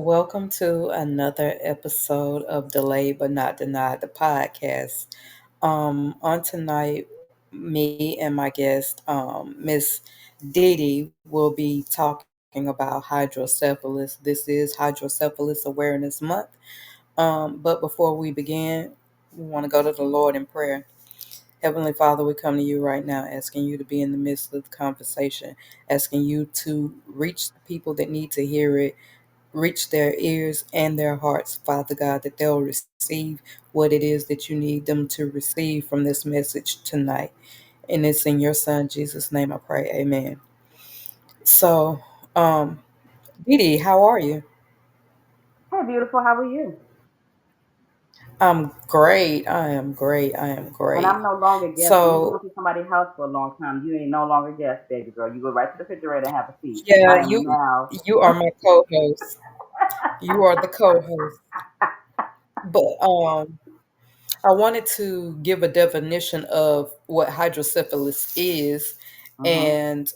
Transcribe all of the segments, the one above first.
Welcome to another episode of Delayed But Not Denied, the podcast. On tonight, me and my guest, Miss Didi, will be talking about hydrocephalus. This is Hydrocephalus Awareness Month. But before we begin, we want to go to the Lord in prayer. Heavenly Father, we come to you right now asking you to be in the midst of the conversation, asking you to reach the people that need to hear it, reach their ears and their hearts, Father God, that they'll receive what it is that you need them to receive from this message tonight. And it's in your Son, Jesus' name I pray. Amen. So, um, Didi, how are you? Hey, beautiful. How are you? I'm great. I am great. I am And I'm great. no longer guessing. You've been So, to somebody's house for a long time. You ain't no longer guest, baby girl. You go right to the refrigerator and have a seat. yeah, I am now. you are my co-host. You are the co-host. But I wanted to give a definition of what hydrocephalus is, Mm-hmm. and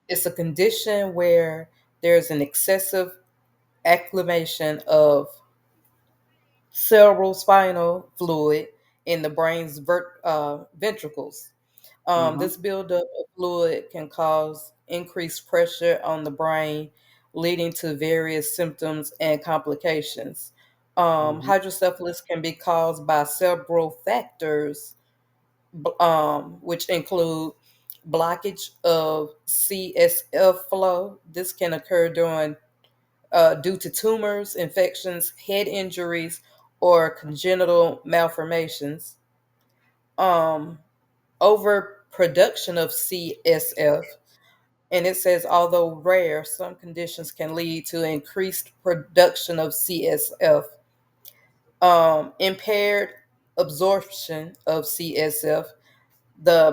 it's a condition where there's an excessive acclimation of cerebral spinal fluid in the brain's ventricles. Mm-hmm. This buildup of fluid can cause increased pressure on the brain, leading to various symptoms and complications. Mm-hmm. Hydrocephalus can be caused by several factors, which include blockage of CSF flow. This can occur due to tumors, infections, head injuries, or congenital malformations. Um, Overproduction of CSF, and it says although rare, some conditions can lead to increased production of CSF. Impaired absorption of CSF. The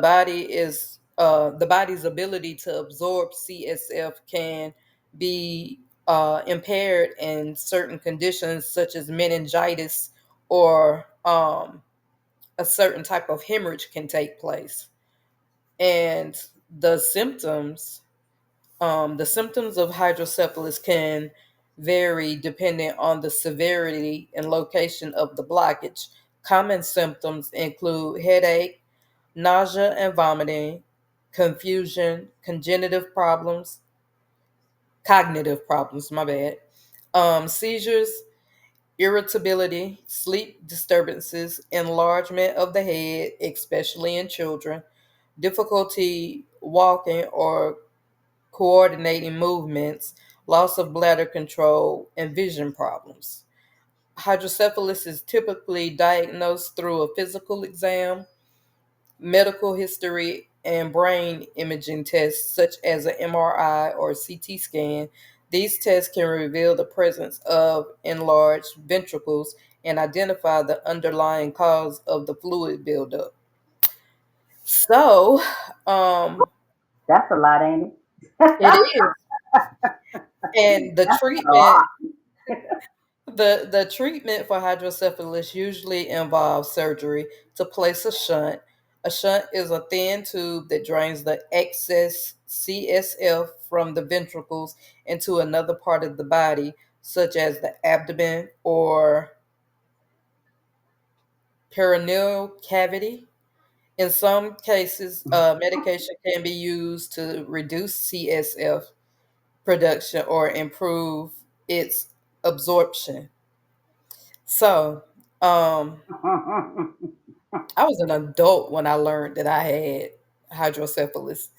body's ability to absorb CSF can be impaired in certain conditions such as meningitis or a certain type of hemorrhage can take place. And the symptoms the symptoms of hydrocephalus can vary depending on the severity and location of the blockage. Common symptoms include headache, nausea and vomiting, confusion, cognitive problems, my bad, seizures, irritability, sleep disturbances, enlargement of the head, especially in children, difficulty walking or coordinating movements, loss of bladder control, and vision problems. Hydrocephalus is typically diagnosed through a physical exam, medical history, and brain imaging tests such as an MRI or CT scan. These tests can reveal the presence of enlarged ventricles and identify the underlying cause of the fluid buildup. So, um, That's a lot, ain't it? it is. And the That's a treatment lot. The treatment for hydrocephalus usually involves surgery to place a shunt. A shunt is a thin tube that drains the excess CSF from the ventricles into another part of the body, such as the abdomen or perineal cavity. In some cases, medication can be used to reduce CSF production or improve its absorption. So, um, I was an adult when I learned that I had hydrocephalus.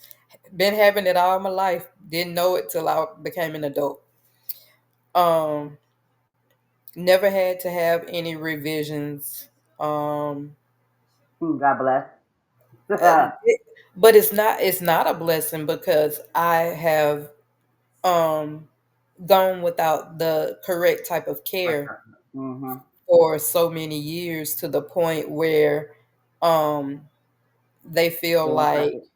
Been having it all my life. Didn't know it till I became an adult. Um, Never had to have any revisions. Um, God bless. it- but it's not a blessing because I have um gone without the correct type of care Mm-hmm. for so many years to the point where um they feel They won't touch like it.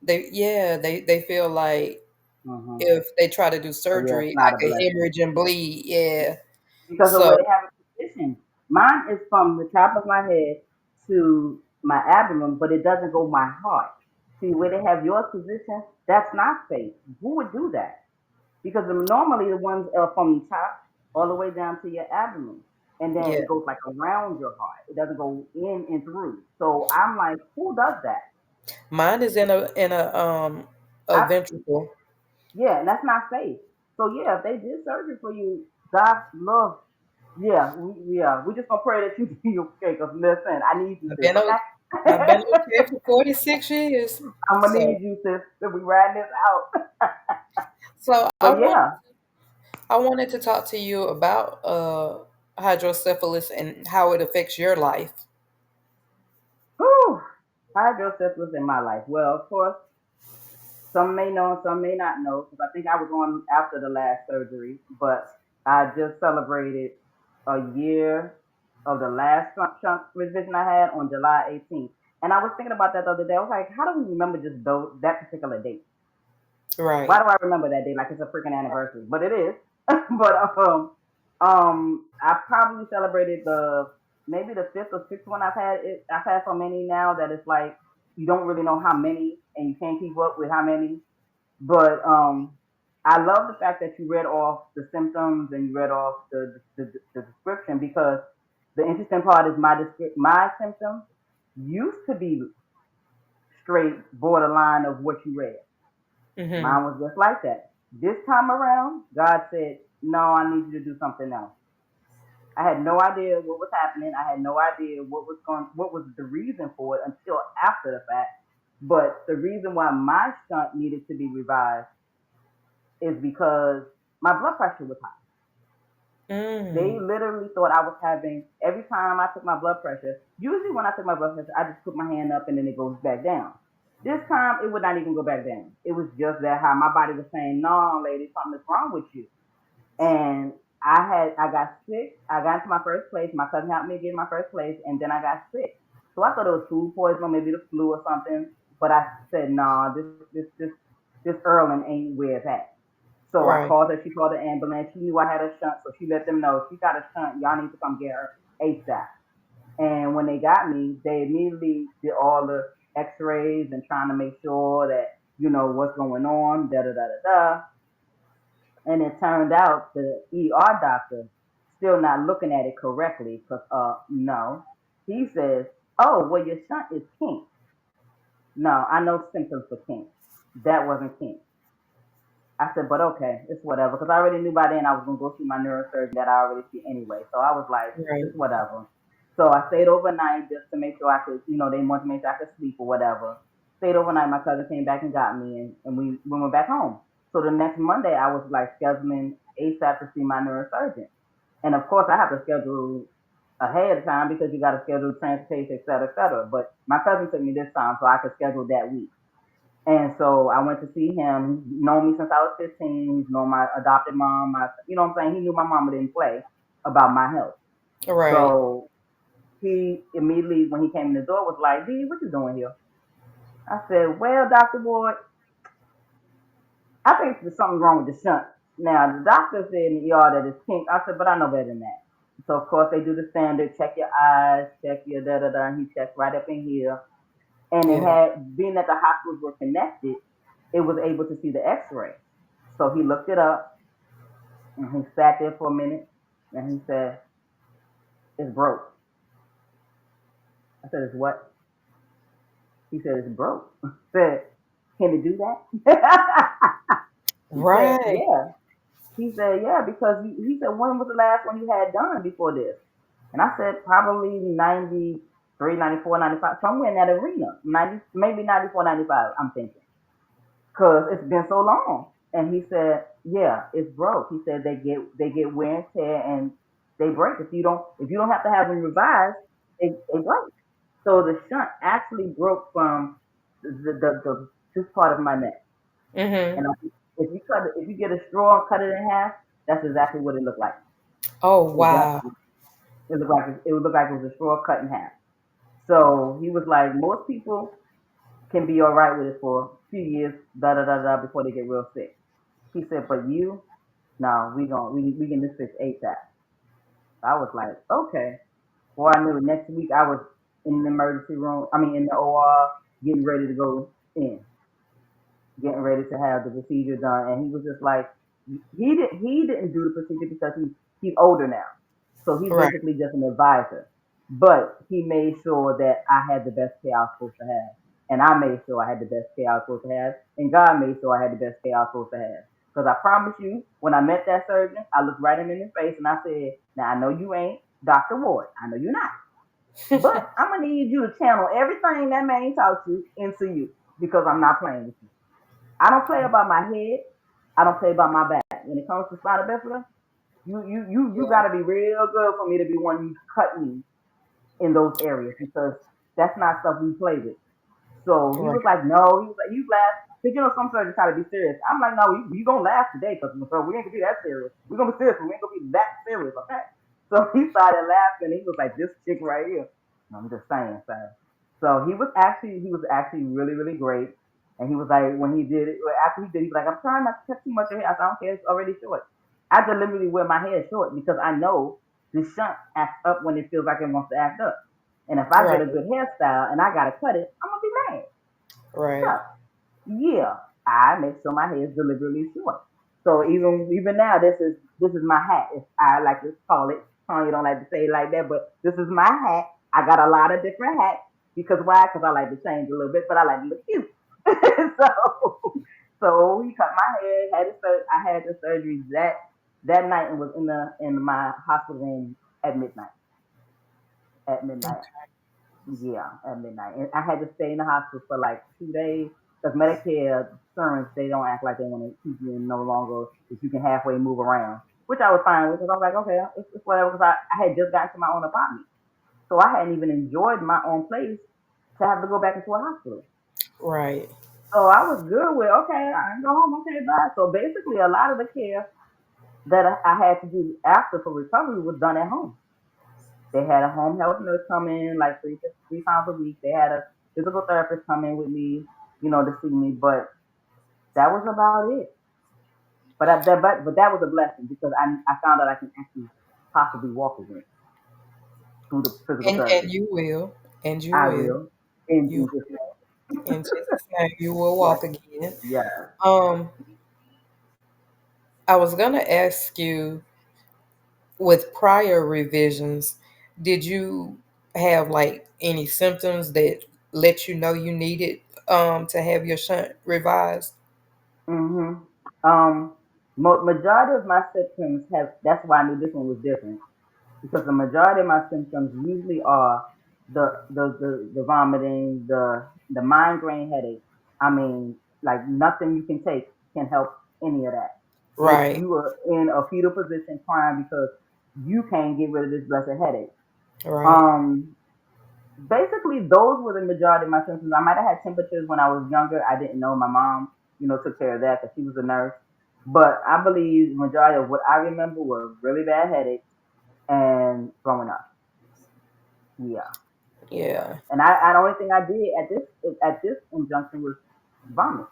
they feel like Mm-hmm. if they try to do Oh, yeah, it's surgery, I not a could blessing. hemorrhage and bleed. Yeah. Because of So where they have a position. Mine is from the top of my head to my abdomen, but it doesn't go my heart. See, where they have your position, that's not safe. Who would do that? because normally the ones are from the top all the way down to your abdomen, and then Yeah. it goes like around your heart. It doesn't go in and through. So I'm like, who does that? Mine is in a I ventricle. Yeah, and that's not safe. So yeah, if they did surgery for you, God love. Yeah, we just gonna pray that you be okay. Cause listen, I need you, I've sis. been o- I've Okay, been okay for 46 years. I'm gonna So need you, sis. If we riding this out. so I But want yeah, I wanted to talk to you about hydrocephalus and how it affects your life. whew, hydrocephalus in my life. Well, of course, some may know and some may not know, because I think I was on after the last surgery, but I just celebrated a year of the last shunt revision I had on July 18th. And I was thinking about that the other day. I was like, how do we remember just that particular date? Why Right. do I remember that date like it's a freaking anniversary? But it is. But I probably celebrated maybe the fifth or sixth one I've had. I've had so many now that it's like you don't really know how many, and you can't keep up with how many. But I love the fact that you read off the symptoms and you read off the description, because the interesting part is my symptoms used to be straight borderline of what you read. Mhm. Mine was just like that. This time around, God said, "No, I need you to do something else." I had no idea what was happening. I had no idea what was the reason for it until after the fact. But the reason why my shunt needed to be revised is because my blood pressure was high. They Mm. literally thought I was having, every time I took my blood pressure, usually when I took my blood pressure, I just put my hand up and then it goes back down. This time it would not even go back down. It was just that how my body was saying, "No, lady, something's wrong with you." And I got sick. I got into my first place. My cousin helped me get in my first place, and then I got sick. So I thought it was food poisoning, or maybe the flu or something. But I said, "No, this Erlen ain't where it's at." So I Right. called her. She called the ambulance. She knew I had a shunt, so she let them know she got a shunt. Y'all need to come get her ASAP. And when they got me, they immediately did all the X-rays and trying to make sure that what's going on. Da da da da da. And it turned out the ER doctor still not looking at it correctly, because no, he says, "Oh, well, your shunt is kink." No, I know symptoms for kink. That wasn't kink. I said, but okay, it's whatever. Because I already knew by then I was going to go see my neurosurgeon that I already see anyway. So I was like, Right. it's whatever. So I stayed overnight just to make sure I could, they wanted to make sure I could sleep or whatever. Stayed overnight. My cousin came back and got me, and we went back home. So the next Monday, I was like scheduling ASAP to see my neurosurgeon. And of course, I have to schedule ahead of time because you got to schedule transportation, et cetera, et cetera. But my cousin took me this time so I could schedule that week. And so I went to see him. He's known me since I was 15. He's known my adopted mom. You know what I'm saying? He knew my mama didn't play about my health. Right. So he immediately, when he came in the door, was like, "D, what you doing here?" I said, "Well, Dr. Ward, I think there's something wrong with the shunt." Now, the doctor said in the ER that it's kink. I said, "But I know better than that." So, of course, they do the standard, check your eyes, check your da-da-da, and he checked right up in here. And it Yeah. had, being that the hospitals were connected, it was able to see the x-ray. So he looked it up, and he sat there for a minute, and he said, "It's broke." I said, "It's what?" He said, "It's broke." I said, "Can it do that?" He said, Right. "Yeah." He said, "Yeah, because he said, when was the last one you had done before this?" And I said, "Probably 93, 94, 95, somewhere in that arena. 90, maybe 94, 95, I'm thinking. Because it's been so long." And he said, "Yeah, it's broke." He said they get wear and tear, and they break if you don't have to have them revised, they break. So the shunt actually broke from the this part of my neck. Mhm. And if you get a straw and cut it in half, that's exactly what it looked like. Oh, wow. Exactly. It would look like it was a straw cut in half. So he was like, most people can be all right with it for a few years, da da da da, before they get real sick. He said, "But you, no, we can just fix ASAP." I was like, okay. Well, I knew it. Next week I was in the emergency room. I mean, in the OR, getting ready to go in, getting ready to have the procedure done. And he was just like, he didn't do the procedure because he's older now, so he's Right. basically just an advisor. But he made sure that I had the best care I was supposed to have, and I made sure I had the best care I was supposed to have, and God made sure I had the best care I was supposed to have. Because I promise you, when I met that surgeon, I looked right him in his face and I said, "Now I know you ain't Dr. Ward. I know you're not, but I'm gonna need you to channel everything that man taught you into you because I'm not playing with you. I don't play about my head. I don't play about my back. When it comes to spina bifida, you Yeah. gotta be real good for me to be one you cut me in those areas because that's not stuff we play with. So he Right. was like, no, he was like, you laugh. Because you know, some surgeons try to be serious. I'm like, no, you gonna laugh today because we ain't gonna be that serious. We're gonna be serious, but we ain't gonna be that serious, okay? So he started laughing. He was like, this chick right here. And I'm just saying, so. So he was actually really, really great. And he was like, when he did it, well, after he did, he was like, I'm trying not to cut too much of hair. I said, I don't care, it's already short. I deliberately wear my hair short because I know the shunt acts up when it feels like it wants to act up. And if I get Right. a good hairstyle and I gotta cut it, I'm gonna be mad. So Right. yeah, I make sure my hair is deliberately short. So even now, this is my hat. If I like to call it. You don't like to say it like that, but this is my hat. I got a lot of different hats because why? Because I like to change a little bit, but I like to look cute. So he cut my hair. I had the surgery that night and was in my hospital room at midnight. At midnight. Yeah, at midnight. And I had to stay in the hospital for like 2 days because Medicare insurance, they don't act like they want to keep you in no longer if you can halfway move around, which I was fine with because I was like, okay, it's whatever because I had just gotten to my own apartment. So I hadn't even enjoyed my own place to have to go back into a hospital. Right. So I was good with, okay, I can go home, okay, bye. So basically, a lot of the care that I had to do after for recovery was done at home. They had a home health nurse come in like three times a week. They had a physical therapist come in with me, to see me. But that was about it. But that was a blessing because I found out I can actually possibly walk again through the physical And therapy. you will. And you I will. will in You Jesus' name. in Jesus' name you will Yes, walk again. yes. Um, I was gonna ask you, with prior revisions, did you have like any symptoms that let you know you needed to have your shunt revised? Mhm. Majority of my symptoms have. That's why I knew this one was different because the majority of my symptoms usually are the vomiting, the migraine headache. I mean, like nothing you can take can help any of that. It's Right. you are in a fetal position crying because you can't get rid of this blessed headache. Right. Um, Basically those were the majority of my symptoms. I might have had temperatures when I was younger. I didn't know. My mom, took care of that because she was a nurse. But I believe the majority of what I remember were really bad headaches and throwing up. Yeah, yeah. Yeah. And the only thing I did at this injunction was vomit.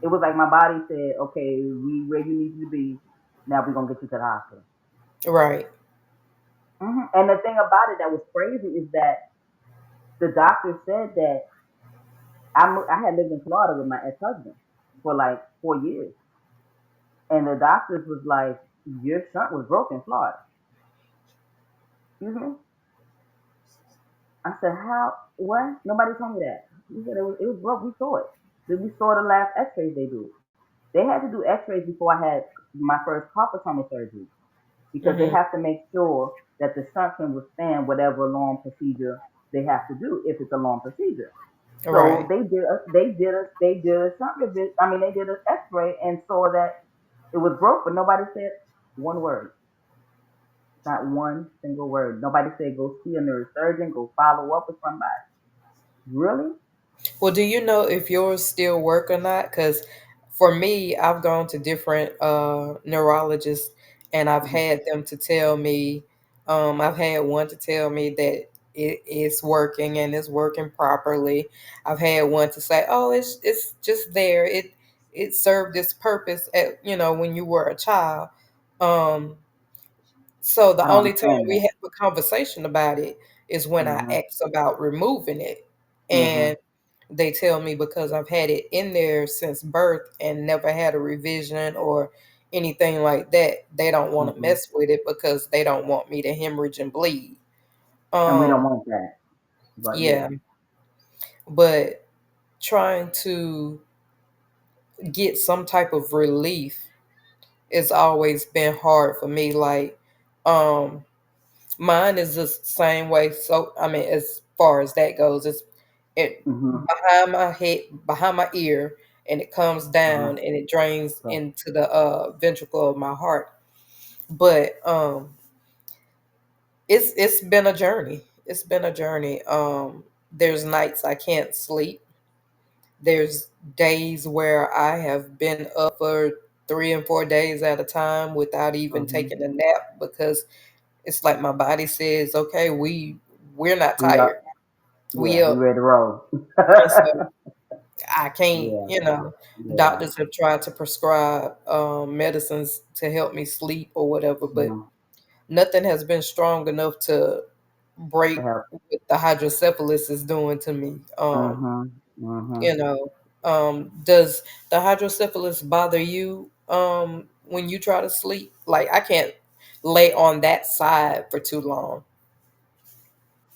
It was like my body said, "Okay, we where you need you to be. Now we're gonna get you to the hospital." Right. And the thing about it that was crazy is that the doctor said that I had lived in Florida with my ex husband for like 4 years, and the doctors was like, "Your shunt was broke in Florida." Excuse me. I said, "How? What? Nobody told me that." He said it was broke. We saw it. Then we saw the last X-rays they did. They had to do X-rays before I had my first carpal tunnel surgery because they Hmm. have to make sure that the shunt can withstand whatever long procedure they have to do if it's a long procedure. So Right. they did a shunt revision. I mean, they did an X-ray and saw that it was broke, but nobody said one word, not one single word. Nobody said go see a neurosurgeon, go follow up with somebody. Really? Well, do you know if yours still work or not? Because for me, I've gone to different neurologists, and I've Mhm. had them to tell me. I've had one to tell me that it's working and it's working properly. I've had one to say, "Oh, it's just there. It served its purpose at when you were a child." Um, so the I don't only time understand we that. have a conversation about it is when I Mhm. ask about removing it. Mhm. And they tell me because I've had it in there since birth and never had a revision or anything like that, they don't want to Hmm. mess with it because they don't want me to hemorrhage and bleed. And we don't Um, want that. But yeah, yeah. but trying to get some type of relief it's always been hard for me. Like, um, mine is the same way. So, I mean, as far as that goes, it's it Hmm. behind my head, behind my ear, and it comes Uh-huh. down and it drains So, into the ventricle of my heart. But it's been a journey. It's been a journey. There's nights I can't sleep. There's days where I have been up for 3 and 4 days at a time without even hmm, taking a nap because it's like my body says, "Okay, we're not we tired. up. We Yeah, we up." ready to roll. And so I can't, Yeah, yeah. doctors have tried to prescribe medicines to help me sleep or whatever, but Hmm. nothing has been strong enough to To break help. what the hydrocephalus is doing to me. Hmm. Hmm. You know, does the hydrocephalus bother you when you try to sleep? Like I can't lay on that side for too long.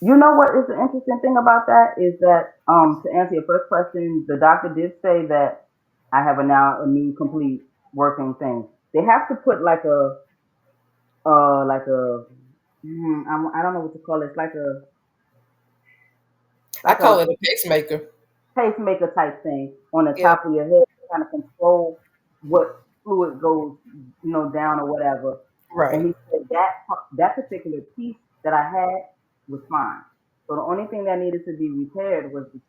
You know what is the interesting thing about that is that to answer your first question, the doctor did say that I have a new complete working thing. They have to put like a I don't know what to call it. It's I like call a it a pacemaker. pacemaker type thing on the Yeah, top of your head to kind of control what fluid goes, down or whatever. And right. he said that particular piece that I had was fine. So the only thing that needed to be repaired was the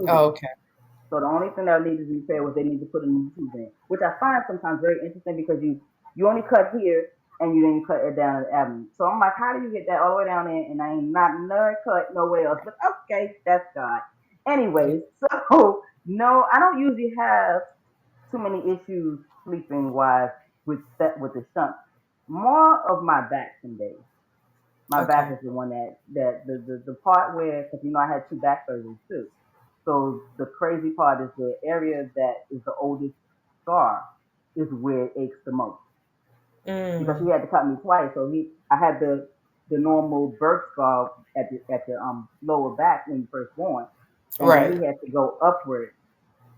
Oh, tubing. okay. So the only thing that needed to be repaired was they need to put a new tube in, which I find sometimes very interesting because you only cut here and you didn't cut it down at the abdomen. So I'm like, how do you get that all the way down there and I ain't not none cut nowhere else? But okay, that's God. Anyways, so no, I don't usually have too many issues sleeping wise with the shunt. More of my back some days. My back Okay. is the one that the part where, because I had two back surgeries too. So the crazy part is the area that is the oldest scar is where it aches the most because he Mm, had to cut me twice. So I had the normal birth scar at the lower back when you first born, and then right. he had to go upward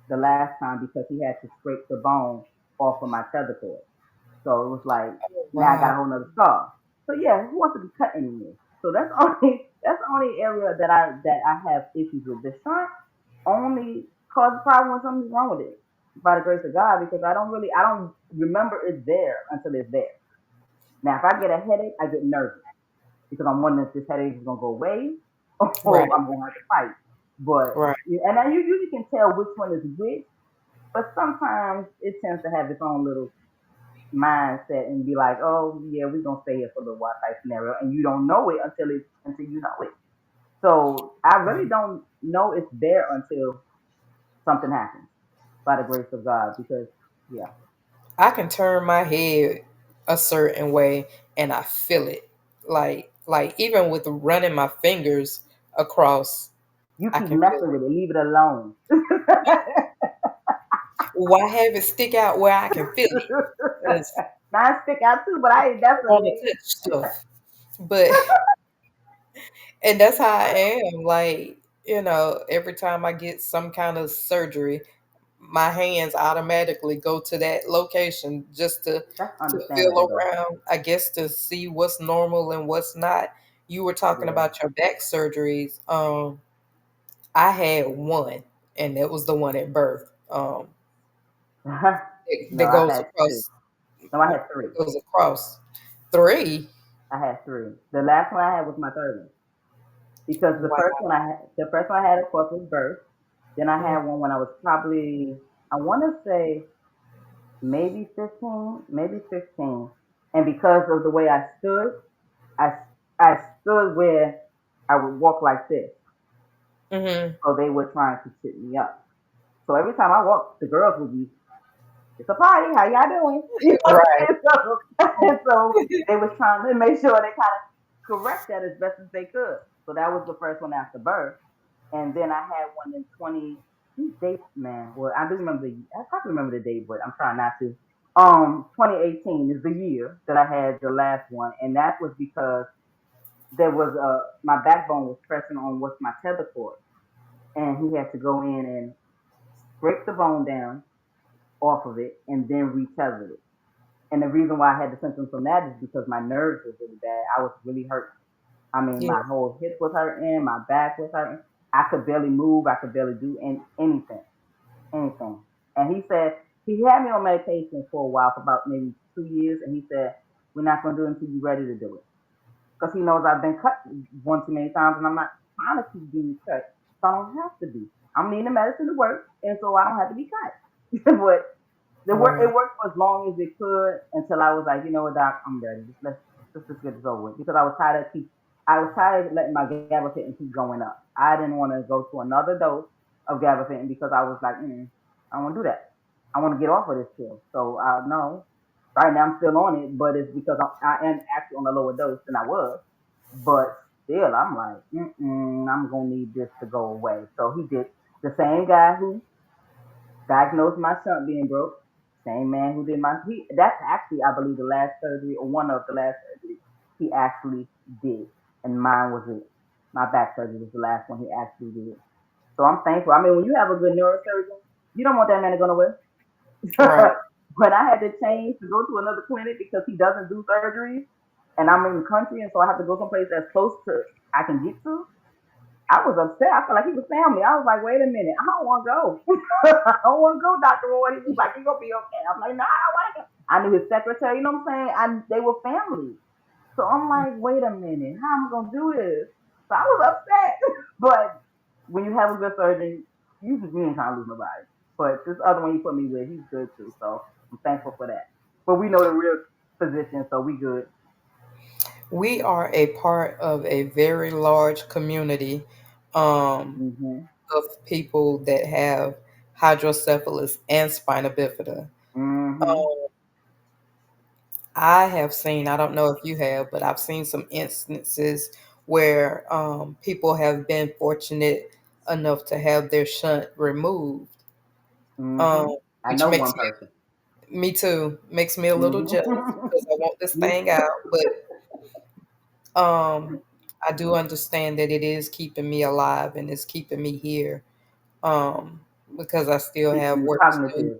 the last time because he had to scrape the bone off of my tether cord. So it was like now I got a Wow. whole nother scar. So yeah, who wants to be cut anymore? So that's the only area that I have issues with. The shunt only causes a problem when something's wrong with it by the grace of God because I don't remember it's there until it's there. Now if I get a headache, I get nervous because I'm wondering if this headache is gonna go away or Right. I'm gonna have to fight. But Right. and then you usually can tell which one is which, but sometimes it tends to have its own little mindset and be like, oh yeah, we're gonna stay here for a little while type scenario, and you don't know it until you know it. So I really Right. don't know it's there until something happens by the grace of God. Because yeah, I can turn my head a certain way and I feel it. Like even with running my fingers across, you I keep can feel messing it. with it, leave it alone. Why have it stick out where I can feel it? Because Mine stick out too, but I ain't I want definitely. to touch stuff. But and that's how I am. Like, every time I get some kind of surgery, my hands automatically go to that location just That's to feel understandable though. around, I guess to see what's normal and what's not. You were talking Yeah. about your back surgeries. I had one, and it was the one at birth. No, That I goes had two. across. No, I had three. It goes across three. I had three. The last one I had was my third one because the first Wow. one the first one I had, of course, was birth. Then I Mm, had one when I was probably, I want to say maybe 15, maybe 15. And because of the way I stood, I, I stood where I would walk like this. mm-hmm. So they were trying to sit me up. So every time I walked, the girls would be, it's a party. How y'all doing? You know what Right. I'm saying? So they was trying to make sure they kind of correct that as best as they could. So that was the first one after birth. And then I had one in 20, these dates, man. Well, I do remember I probably remember the date, but I'm trying not to. 2018 is the year that I had the last one, and that was because there was my backbone was pressing on what's my tether cord, and he had to go in and scrape the bone down off of it and then retether it. And the reason why I had the symptoms from that is because my nerves was really bad. I was really hurt. I mean, Yeah. my whole hip was hurting, my back was hurting. I could barely move. I could barely do anything, anything. And he said he had me on medication for a while, for about maybe 2 years, and he said we're not going to do it until you're ready to do it, because he knows I've been cut one too many times, and I'm not trying to keep being cut, so I don't have to be. I'm needing the medicine to work, and so I don't have to be cut. But it Right. worked for as long as it could until I was like, you know what, doc, I'm ready. Let's just get this over with, because I was tired of letting my gabapentin keep going up. I didn't want to go to another dose of gabapentin because I was like, I don't want to do that. I want to get off of this pill. So no, right now I'm still on it, but it's because I am actually on a lower dose than I was. But still, I'm like, I'm gonna need this to go away. So he did. The same guy who diagnosed my shunt being broke, same man who did that's actually, I believe, the last surgery, or one of the last surgeries he actually did. And mine was it. My back surgery was the last one he actually did. So I'm thankful. I mean, when you have a good neurosurgeon, you don't want that man to go nowhere. Right. When I had to change to go to another clinic because he doesn't do surgeries, and I'm in the country, and so I have to go someplace that's close to I can get to, I was upset. I felt like he was family. I was like, wait a minute, I don't want to go. I don't want to go, Dr. Ward. He was like, you gonna be okay. I'm like, no, I don't want to go. I knew his secretary. You know what I'm saying? They were family. So I'm like, wait a minute, how am I gonna do this? So I was upset. But when you have a good surgeon, you ain't trying to lose nobody. But this other one you put me with, he's good too. So I'm thankful for that. But we know the real physician, so we good. We are a part of a very large community um, Mhm. of people that have hydrocephalus and spina bifida. Mhm. Um, I have seen, I don't know if you have, but I've seen some instances where people have been fortunate enough to have their shunt removed, um, Mhm. I which know makes one person. me too, makes me a little Mhm. jealous because I want this Me thing too. out. But I do understand that it is keeping me alive and it's keeping me here um, because I still Keep have you work to do. cognitive,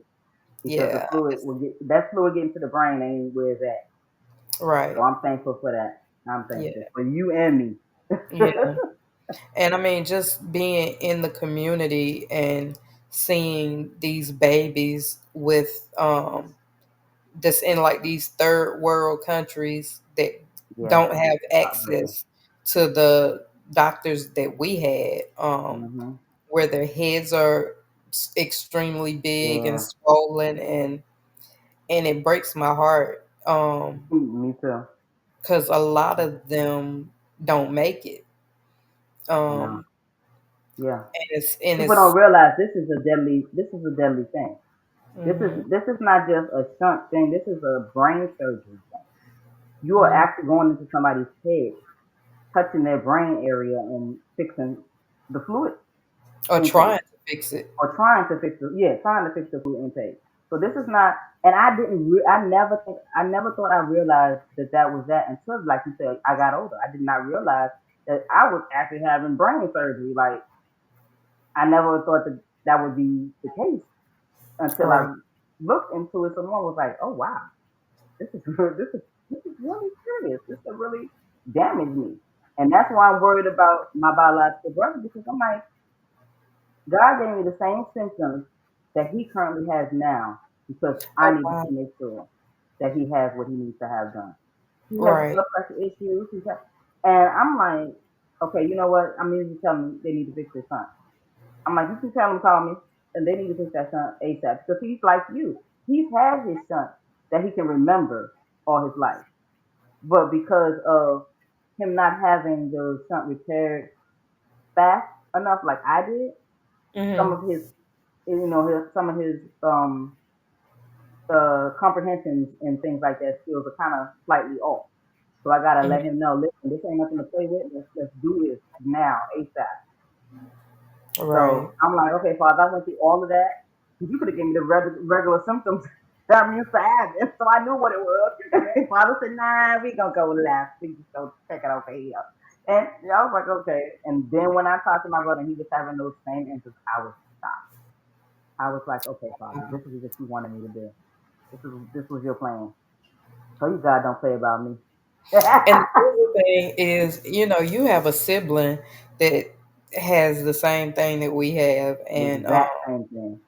because the Yeah, fluid will get that fluid getting to the brain ain't where it's at. So right. I'm thankful for that. I'm Yeah, thankful for you and me. yeah. And I mean, just being in the community and seeing these babies with that's in like these third world countries that Yeah, don't have heartbreaking. access to the doctors that we had, Mhm. where their heads are extremely big and Yeah. swollen, and it breaks my heart Me too. because a lot of them don't make it. I know. Um, Yeah. and People don't it's realize this is a deadly thing. This is mhm, this is not just a shunt thing. This is a brain surgery thing. You are mhm. actually going into somebody's head, touching their brain area and fixing the fluid Or intake, trying to fix it. or trying to fix the fluid intake. So this is not, and I never thought I realized that that was that until, like you said, I got older. I did not realize that I was actually having brain surgery. Like, I never thought that that would be the case until Right. I looked into it. Someone was like, "Oh wow, this is this is really serious. This could really damage me." And that's why I'm worried about my biological brother, because I'm like, God gave me the same symptoms that he currently has now, because I Oh needed wow. to make sure that he has what he needs to have done. He has Right. blood pressure issues. And I'm like, okay, you know what? I'm need to tell them they need to fix their son. I'm like, you can tell them call me, and they need to fix that son ASAP, because he's like you. He's had his son that he can remember all his life, but because of him not having the shunt repaired fast enough, like I did, some Mhm. of his, some of his comprehensions and things like that skills are kind of slightly off. So I gotta Mhm. let him know, listen, this ain't nothing to play with. Let's do this now, ASAP. Right. So I'm like, okay, Father, I went through all of that. You could have given me the regular symptoms I'm used to having, so I knew what it was. Father said, "Nah, we gonna go left. We just go check it over here." And I was like, "Okay." And then when I talked to my brother, and he was having those same interests. I was shocked. I was like, "Okay, Father, this is what you wanted me to do. This was your plan. So you God don't play about me." And the crazy thing is, you have a sibling that has the same thing that we have, and Exact same thing.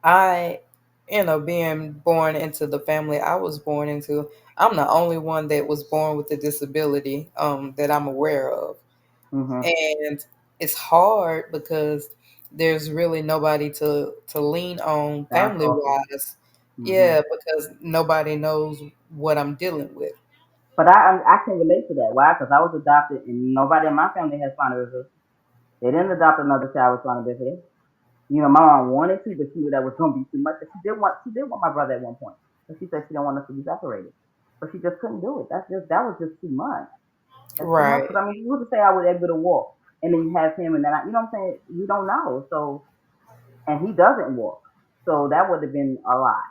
I, being born into the family I was born into, I'm the only one that was born with a disability that I'm aware of. Mhm. And it's hard because there's really nobody to lean on Sound family talking. wise. Mhm. Yeah, because nobody knows what I'm dealing with. But I can relate to that. Why? Because I was adopted, and nobody in my family has spina bifida. They didn't adopt another child with spina bifida. You know, my mom wanted to, but she knew that was gonna be too much. And she did want my brother at one point, but she said she didn't want us to be separated. But she just couldn't do it. That was just too much. That's too much. Right. Because I mean, you would say I was able to walk, and then you have him, and then you know what I'm saying. You don't know. So, and he doesn't walk, so that would have been a lot.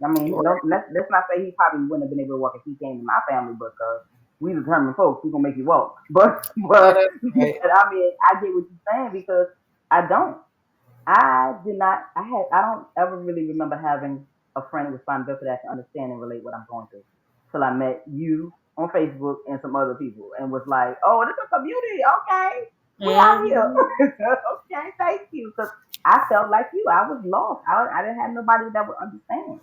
I mean, Right. let's not say he probably wouldn't have been able to walk if he came to my family, because we determined folks, we gonna make you walk. But No, but that's right. but I mean, I get what you're saying, because I don't. I did not. I don't ever really remember having a friend with spina bifida that can understand and relate what I'm going through. Till I met you on Facebook and some other people, and was like, "Oh, this is a community. Okay, we out here. Mhm. Okay, thank you." Because I felt like you. I was lost. I didn't have nobody that would understand.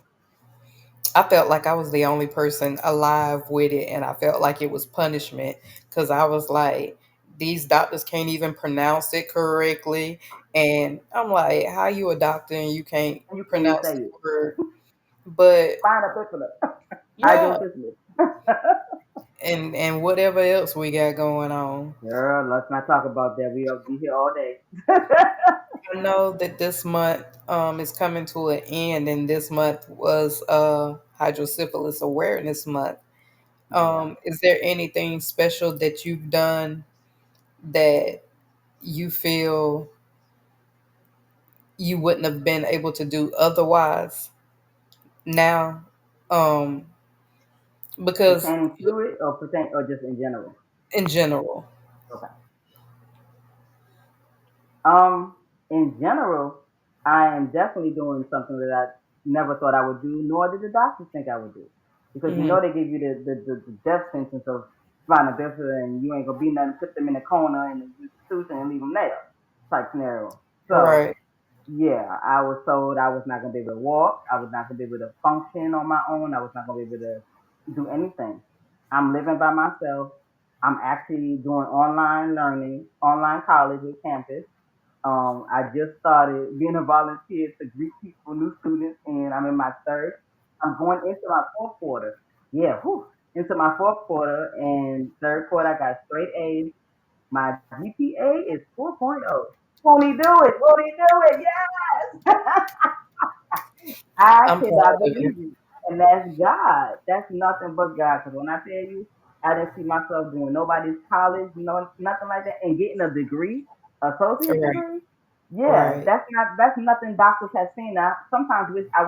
I felt like I was the only person alive with it, and I felt like it was punishment because I was like, these doctors can't even pronounce it correctly, and I'm like, how you a doctor and you can't And you can't even pronounce say the it. word? But Spina bifida, yeah, hydrocephalus. and whatever else we got going on. Girl, let's not talk about that. We'll be here all day. I know that this month is coming to an end, and this month was Hydrocephalus Awareness Month. Yeah. Is there anything special that you've done that you feel you wouldn't have been able to do otherwise now? Um, because Pertaining to it, or just in general? in general, Okay. Um, in general, I am definitely doing something that I never thought I would do, nor did the doctors think I would do. Because you hmm know they give you the death sentence of spina bifida, and you ain't gonna be nothing, put them in a corner in the institution and leave them there, type scenario. So right. yeah, I was told I was not gonna be able to walk. I was not gonna be able to function on my own. I was not gonna be able to do anything. I'm living by myself. I'm actually doing online learning, online college with campus. I just started being a volunteer to greet people, new students, and I'm in my third. I'm going into my fourth quarter. Yeah, whew, into my fourth quarter, and third quarter I got straight A's. My GPA is 4.0. Won't he do it? Won't he do it? Yes. I I'm proud cannot of you. believe it. And that's God. That's nothing but God. Because when I tell you, I didn't see myself doing nobody's college, nothing like that, and getting a degree, associate Right. degree. Yeah, Right. that's nothing doctors have seen. I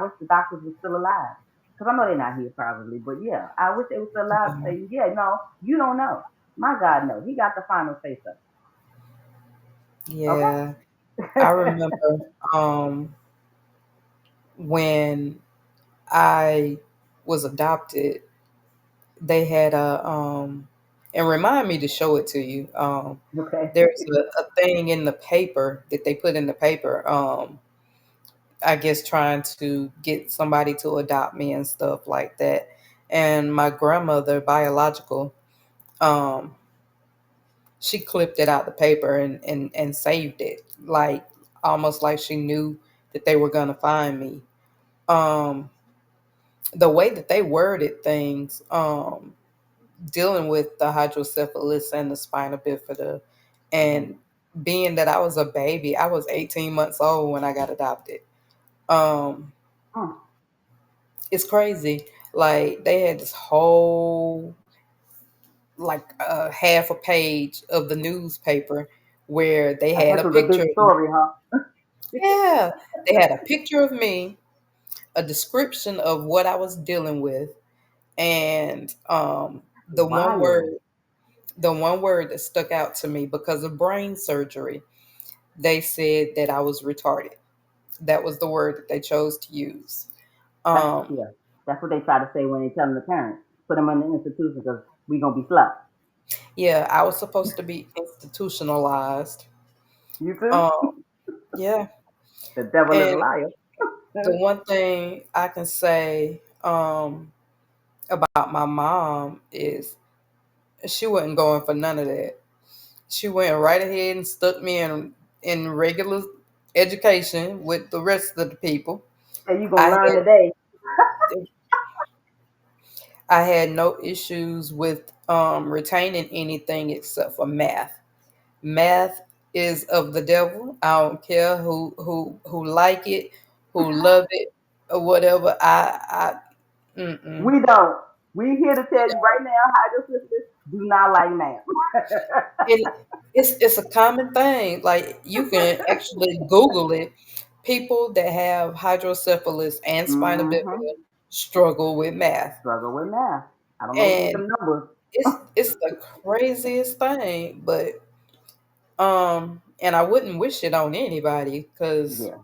wish the doctors were still alive. Because I know they're not here probably. But yeah, I wish they were still alive to Mhm. say, yeah, no, you don't know. My God knows. He got the final say so. Yeah. Okay? I remember when I was adopted, they had and remind me to show it to you. Okay. There's a thing in the paper that they put in the paper, I guess trying to get somebody to adopt me and stuff like that. And my grandmother, biological, um, she clipped it out the paper and saved it, like almost like she knew that they were gonna find me. Um, the way that they worded things, dealing with the hydrocephalus and the spina bifida, Mhm. and being that I was a baby, I was 18 months old when I got adopted. Um, Mm. it's crazy. Like they had this whole like half a page of the newspaper where they I had guess a it was a picture big of me. story, huh? Yeah, they had a picture of me a description of what I was dealing with, and the one word Wild. the one word that stuck out to me because of brain surgery, they said that I was retarded. That was the word that they chose to use. That's Um, yeah. That's what they try to say when they telling the parents. Put them in the institution because we gonna be slow. yeah, I was supposed to be institutionalized. You too? Um, yeah, The devil is a and liar. the one thing I can say about my mom is she wasn't going for none of that. She went right ahead and stuck me in regular education with the rest of the people. And you gonna I learn had today. I had no issues with retaining anything except for math. Math is of the devil. I don't care who like it, who love it, or whatever. Mm-mm. We don't. We here to tell you right now, hydrocephalus do not like math. It, it's a common thing. Like you can actually Google it. People that have hydrocephalus and spina Mm-hmm. bifida struggle with math, Struggle with math. I don't know what to get and them numbers. it's the craziest thing. But and I wouldn't wish it on anybody because Yeah,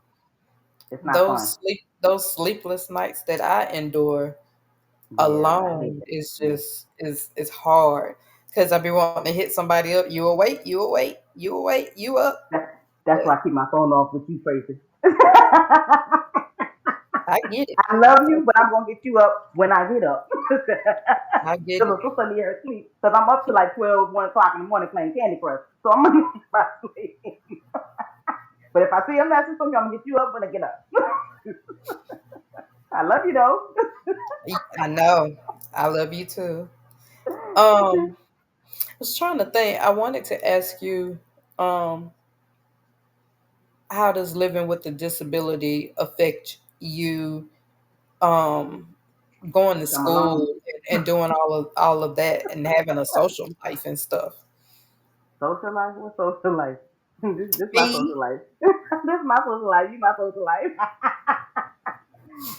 it's not fun. those sleepless nights that I endure Yeah, I hate alone it. is Yeah. just is hard because I be wanting to hit somebody up. You awake? You awake? You awake? You up? That's why I keep my phone off with you, Tracy. I get it. I love you, but I'm gonna get you up when I get up. I get Because it. I'm supposed to leave her sleep. Because I'm up to like 12, 1 o'clock in the morning playing Candy Crush. So I'm gonna get my sleep. But if I see a message from you, I'm gonna get you up when I get up. I love you though. I know. I love you too. I was trying to think. I wanted to ask you, um, how does living with a disability affect you, um, going to I'm alone. school and doing all of that and having a social life and stuff? Social life? What social life? This my social Me? life. This my social life. You my social life.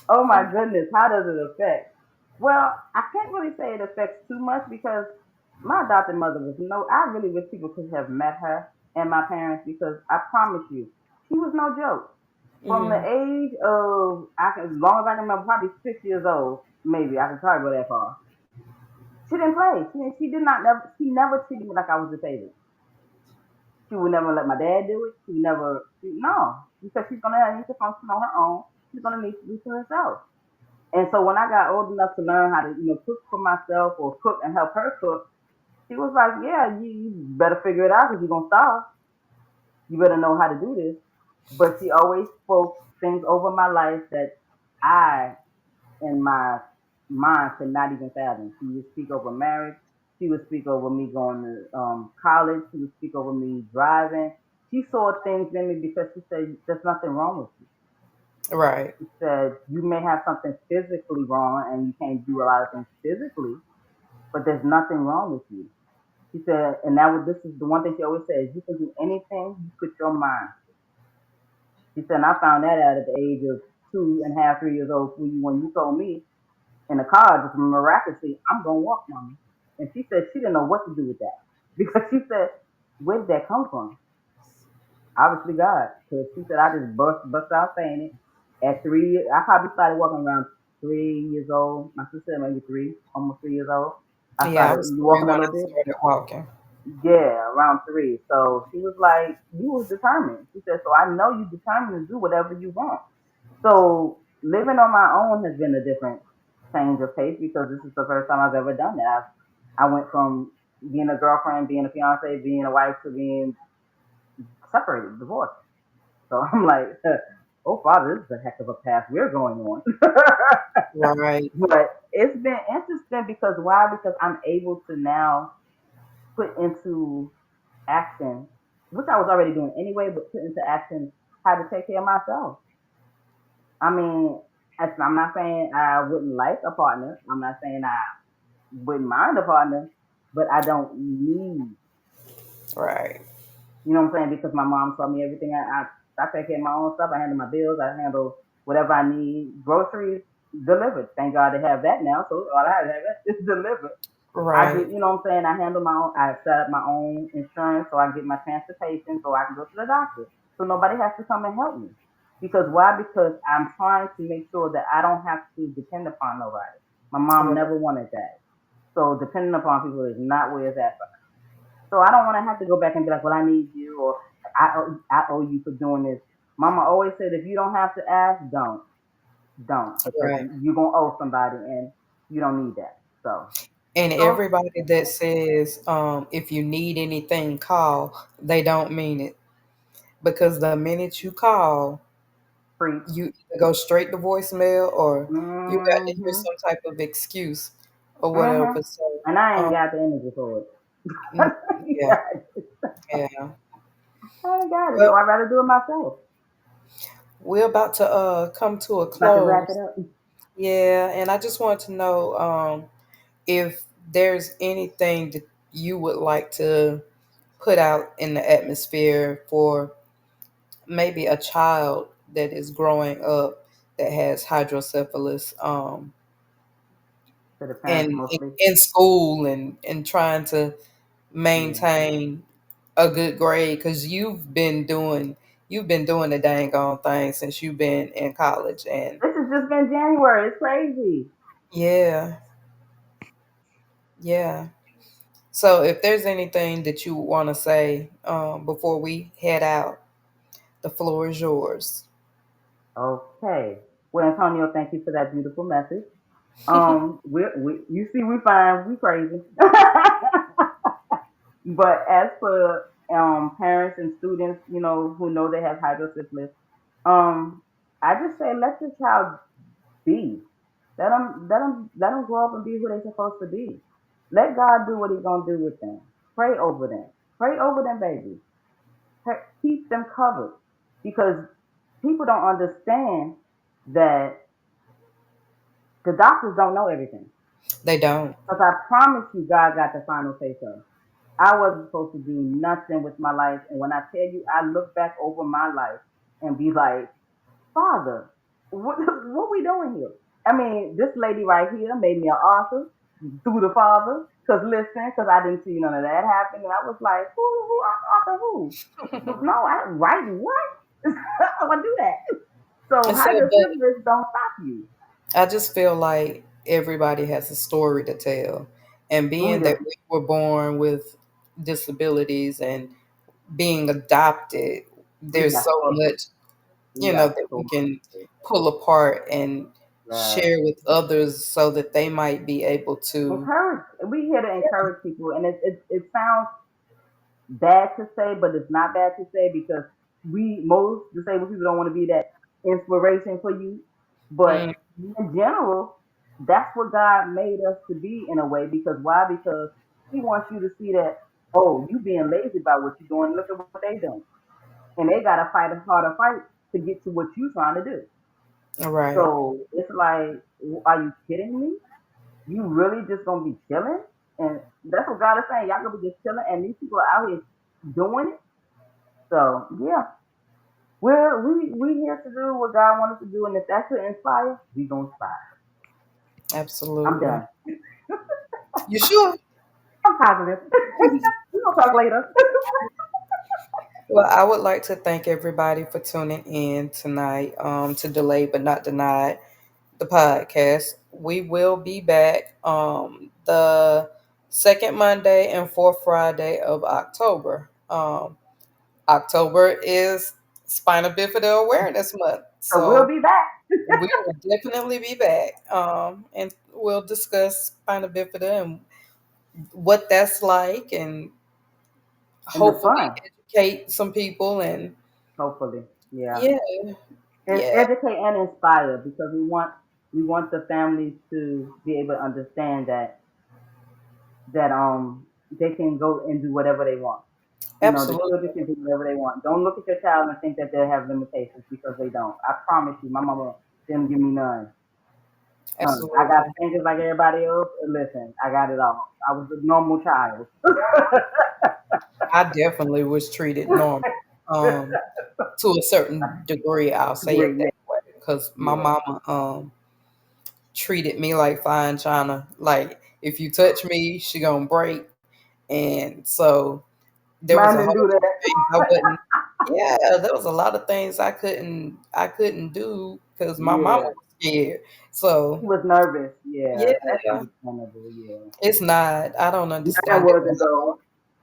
Oh my goodness, how does it affect? Well, I can't really say it affects too much because my adopted mother was no. I really wish people could have met her and my parents because I promise you, she was no joke. From the Mm, age of as long as I can remember, probably 6 years old, maybe I can probably go that far. She didn't play. She did not never. She never treated me like I was disabled. She would never let my dad do it. She never. No, because she's gonna need to function on her own. She's gonna need to do for herself. And so when I got old enough to learn how to, cook for myself or cook and help her cook, she was like, "Yeah, you better figure it out because you're gonna starve. You better know how to do this." But she always spoke things over my life that I, in my mind, could not even fathom. She would speak over marriage. She would speak over me going to college. She would speak over me driving. She saw things in me because she said, "There's nothing wrong with you." right. She said, "You may have something physically wrong and you can't do a lot of things physically, but there's nothing wrong with you." She said, and this is the one thing she always says, "You can do anything you put your mind." She said, and I found that out at the age of 2.5, 3 years old when you told me in the car, just miraculously, "I'm going to walk, mama." And she said she didn't know what to do with that because she said, "Where did that come from?" Obviously God, because she said I just bust out saying it. At 3 years, I probably started walking around 3 years old. My sister maybe three, almost 3 years old. I Yeah, I started was three walking a when little I bit. started walking. Yeah, around three. So she was like, "You was determined." She said, "So I know you determined to do whatever you want." So living on my own has been a different change of pace because this is the first time I've ever done that. I went from being a girlfriend, being a fiance, being a wife to being separated, divorced. So I'm like, "Oh, Father, this is a heck of a path we're going on." Right. But it's been interesting because why? Because I'm able to now put into action, which I was already doing anyway, but put into action how to take care of myself. I mean, I'm not saying I wouldn't like a partner. I'm not saying I wouldn't mind a partner, but I don't need. Right. You know what I'm saying? Because my mom taught me everything. I take care of my own stuff. I handle my bills. I handle. whatever I need, groceries delivered. Thank God they have that now. So all I have to have is delivered. I get, Right. you know what I'm saying? I handle my own, I set up my own insurance so I get my transportation so I can go to the doctor. So nobody has to come and help me. Because why? Because I'm trying to make sure that I don't have to depend upon nobody. My mom Right. never wanted that. So depending upon people is not where it's at. So I don't want to have to go back and be like, well, I need you or I owe you for doing this. Mama always said, if you don't have to ask, don't, because Right. you're gonna owe somebody and you don't need that. So, And so everybody that says, if you need anything, call, they don't mean it. Because the minute you call, free. you either go straight to voicemail or you got to hear Mhm. some type of excuse or Mhm. whatever. So, And I ain't um, got the energy for it. yeah, yeah. I ain't got it, so Well, I'd rather do it myself. we're about to come to a About to wrap it close. up. Yeah, and I just want to know if there's anything that you would like to put out in the atmosphere for maybe a child that is growing up that has hydrocephalus, To the parents and mostly. in school and trying to Yeah. maintain a good grade because you've been doing the dang on thing since you've been in college. And This has just been January. It's crazy. yeah, yeah. So if there's anything that you want to say before we head out, the floor is yours. Okay. Well, Antonio, thank you for that beautiful message. We you see, we fine, we crazy. But as for parents and students, who know they have hydrosyphilis, um, I just say let your child be. Let them grow up and be who they're supposed to be. Let God do what He's gonna do with them. Pray over them. Pray over them babies. Keep them covered because people don't understand that the doctors don't know everything. They don't. Because I promise you, God got the final say so. I wasn't supposed to do nothing with my life, and when I tell you, I look back over my life and be like, Father, what we doing here? I mean, this lady right here made me an author through the Father. Cause listen, cause I didn't see none of that happen, and I was like, who, author who? No, I write what? I want to do that. So And so, but hydrocephalus don't stop you. I just feel like everybody has a story to tell. And We being that do. we were born with disabilities and being adopted, We there's got so so much, we got that so we much. can pull apart and Yes. share with others so that they might be able to. Encourage. We here to encourage people, and it sounds bad to say, but it's not bad to say because most disabled people don't want to be that inspiration for you. But Mm, in general, that's what God made us to be in a way. Because why? Because He wants you to see that, oh, you being lazy about what you're doing. Look at what they doing, and they got to fight a harder fight to get to what you're trying to do. right. So it's like, are you kidding me? You really just gonna be chilling? And that's what God is saying. Y'all gonna be just chilling, and these people are out here doing it. So yeah, we here to do what God wants us to do, and if that could inspire, we gonna inspire. I'm Absolutely. done. You sure? I'm positive. We gonna talk later. Well, I would like to thank everybody for tuning in tonight to Delay But Not Denied, the podcast. We will be back the second Monday and fourth Friday of October. October is Spina Bifida Awareness Month. So we'll So be back. we will definitely be back and we'll discuss Spina Bifida and what that's like and And the hopefully fun, educate some people. And hopefully, yeah. yeah, And yeah, educate and inspire because we want the families to be able to understand that they can go and do whatever they want. The absolutely. children can do whatever they want. Don't look at your child and think that they have limitations because they don't. I promise you, my mama didn't give me none. I got Absolutely. fingers like everybody else. And listen, I got it all. I was a normal child. I definitely was treated normal. To a certain degree, I'll say it Agree, that yeah. way. because my Yeah. mama treated me like fine china. Like if you touch me, she gonna break. And so there was Mine a whole didn't do lot of that. things I wouldn't. Yeah, there was a lot of things I couldn't do because my mama Yeah. was scared. He So was nervous. Yeah. That's yeah, understandable. Yeah. it's not. I don't Mine understand it wasn't at though. all.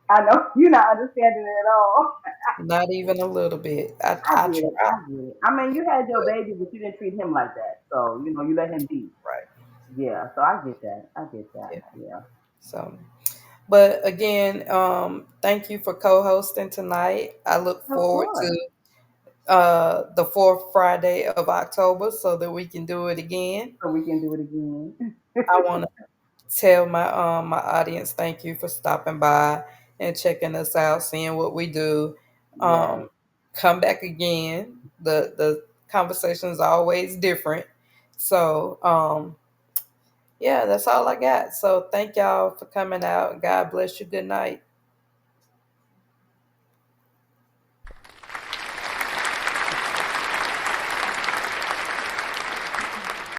I know you're not understanding it at all. Not even a little bit. I I I get it. tried, I get it. I mean, you had your but baby, but you didn't treat him like that. So, you let him be. right. Yeah. So I get that. I get that. Yeah. Yeah. So, but again, thank you for co-hosting tonight. I look Of forward course. to the fourth Friday of October so that we can do it again. So we can do it again. I want to tell my audience thank you for stopping by and checking us out, seeing what we do. Yes. Come back again. The conversation is always different. So yeah, that's all I got. So thank y'all for coming out. God bless you. Good night.